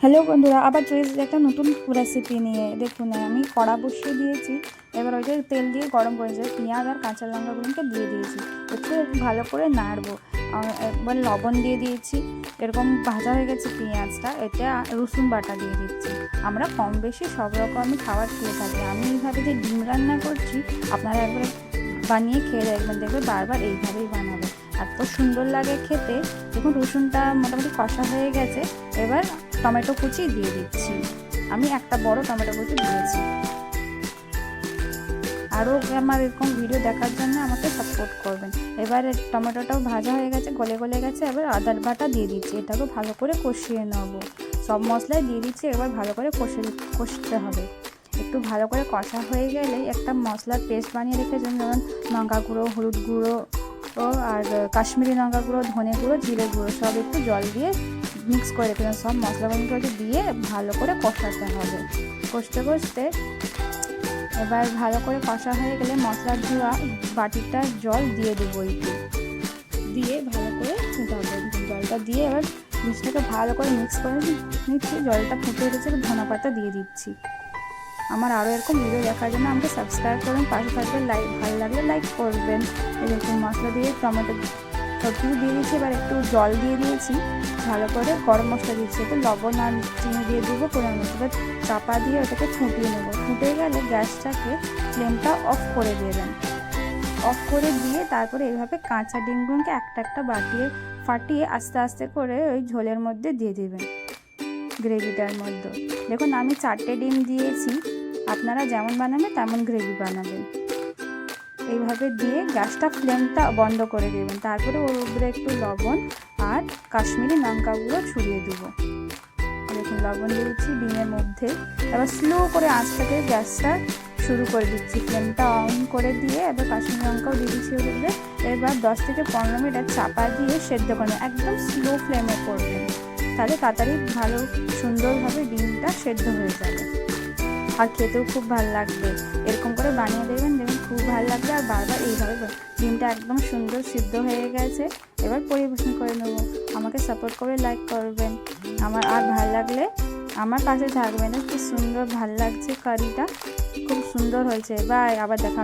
Hello বন্ধুরা, আবার চলে এসেছি একটা নতুন রেসিপি নিয়ে। দেখুন, আমি কড়া বসিয়ে দিয়েছি। এবার ওইটা তেল দিয়ে গরম করেছে, পেঁয়াজ আর কাঁচা লঙ্কাগুলোকে দিয়ে দিয়েছি। একটু ভালো করে নাড়বো। একবার লবণ দিয়ে দিয়েছি। এরকম ভাজা হয়ে গেছে পেঁয়াজটা, এতে রসুন বাটা দিয়ে দিচ্ছি। আমরা কম বেশি সব রকমই খাবার খেয়ে থাকি। আমি এইভাবে যে ডিম রান্না করছি, আপনারা একবার বানিয়ে খেয়ে দেখবেন, দেখবেন বারবার এইভাবেই বানাবেন, এত সুন্দর লাগে খেতে। দেখুন, রসুনটা মোটামুটি কষা হয়ে গেছে। এবার টমেটো কুচি দিয়ে দিচ্ছি। আমি একটা বড় টমেটো কুচি দিয়েছি। আরও আমার এরকম ভিডিও দেখার জন্য আমাকে সাপোর্ট করবেন। এবার টমেটোটাও ভাজা হয়ে গেছে, গলে গেছে। এবার আদার বাটা দিয়ে দিচ্ছি। এটাকেও ভালো করে কষিয়ে নেবো। সব মশলাই দিয়ে দিচ্ছি। এবার ভালো করে কষতে হবে। একটু ভালো করে কষা হয়ে গেলে একটা মশলার পেস্ট বানিয়ে রেখেছিলাম, যেমন লঙ্কা গুঁড়ো, হলুদ গুঁড়ো আর কাশ্মীরি লঙ্কা গুঁড়ো, ধনে গুঁড়ো, জিরে গুঁড়ো সব একটু জল দিয়ে মিক্স করে রেখেছিলাম। সব মশলাগুলো দিয়ে ভালো করে কষাতে হবে। কষতে এবার ভালো করে কষা হয়ে গেলে মশলা ধোয়া বাটিটার জল দিয়ে দেবো। একটু দিয়ে ভালো করে ফুটাবো। জলটা দিয়ে এবার জিনিসটাকে ভালো করে মিক্স করে নিচ্ছি। জলটা ফুটে উঠেছে, ধনে পাতা দিয়ে দিচ্ছি। আমার আরও এরকম ভিডিও দেখার জন্য আমাকে সাবস্ক্রাইব করবেন, পাশে থাকবেন, ভালো লাগলে লাইক করবেন। এরকম মশলা দিয়ে টমেটো সব কিছু দিয়ে দিয়েছি। এবার একটু জল দিয়ে দিয়েছি। ভালো করে গরম মশলা দিচ্ছি, একটু লবণ আর চিনি দিয়ে দেবো পরিমাণ মতো। এবার চাপা দিয়ে ওটাকে ফুটিয়ে নেবো। ফুটে গেলে গ্যাসটাকে ফ্লেমটা অফ করে দেবেন। অফ করে দিয়ে তারপরে এইভাবে কাঁচা ডিমগুলোকে একটা ফাটিয়ে আস্তে আস্তে করে ওই ঝোলের মধ্যে দিয়ে দেবেন, গ্রেভিটার মধ্যে। দেখুন, আমি 4টে ডিম দিয়েছি। আপনারা যেমন বানাবেন তেমন গ্রেভি বানাবেন। এইভাবে দিয়ে গ্যাসটা ফ্লেমটা বন্ধ করে দেবেন। তারপরে ওর উপরে একটু লবণ আর কাশ্মীরি লঙ্কা গুঁড়ো ছড়িয়ে দেবো। দেখুন, লবণ দিয়েছি ডিমের মধ্যে। এবার স্লো করে আঁচটাকে গ্যাসটা শুরু করে দিচ্ছি। ফ্লেমটা অন করে দিয়ে এবার কাশ্মীরি লঙ্কাও দিয়ে দিচ্ছি ওর উপরে। এবার 10 থেকে 15 মিনিট চাপা দিয়ে সেদ্ধ করবেন। একদম স্লো ফ্লেমে করবেন, তাহলে তাড়াতাড়ি ভালো সুন্দরভাবে ডিমটা সেদ্ধ হয়ে যাবে। আর খেতেও খুব ভালো লাগবে। এরকম করে বানিয়ে দেবেন, দেখুন খুব ভালো লাগবে। আর বারবার এইভাবে ডিমটা একদম সুন্দর সিদ্ধ হয়ে গেছে। এবার পরিবেশন করে নেবো। আমাকে সাপোর্ট করে লাইক করবেন। আমার আর ভালো লাগলে আমার পাশে থাকবেন। কি সুন্দর ভালো লাগছে, কারিটা খুব সুন্দর হয়েছে। বাই, আবার দেখা।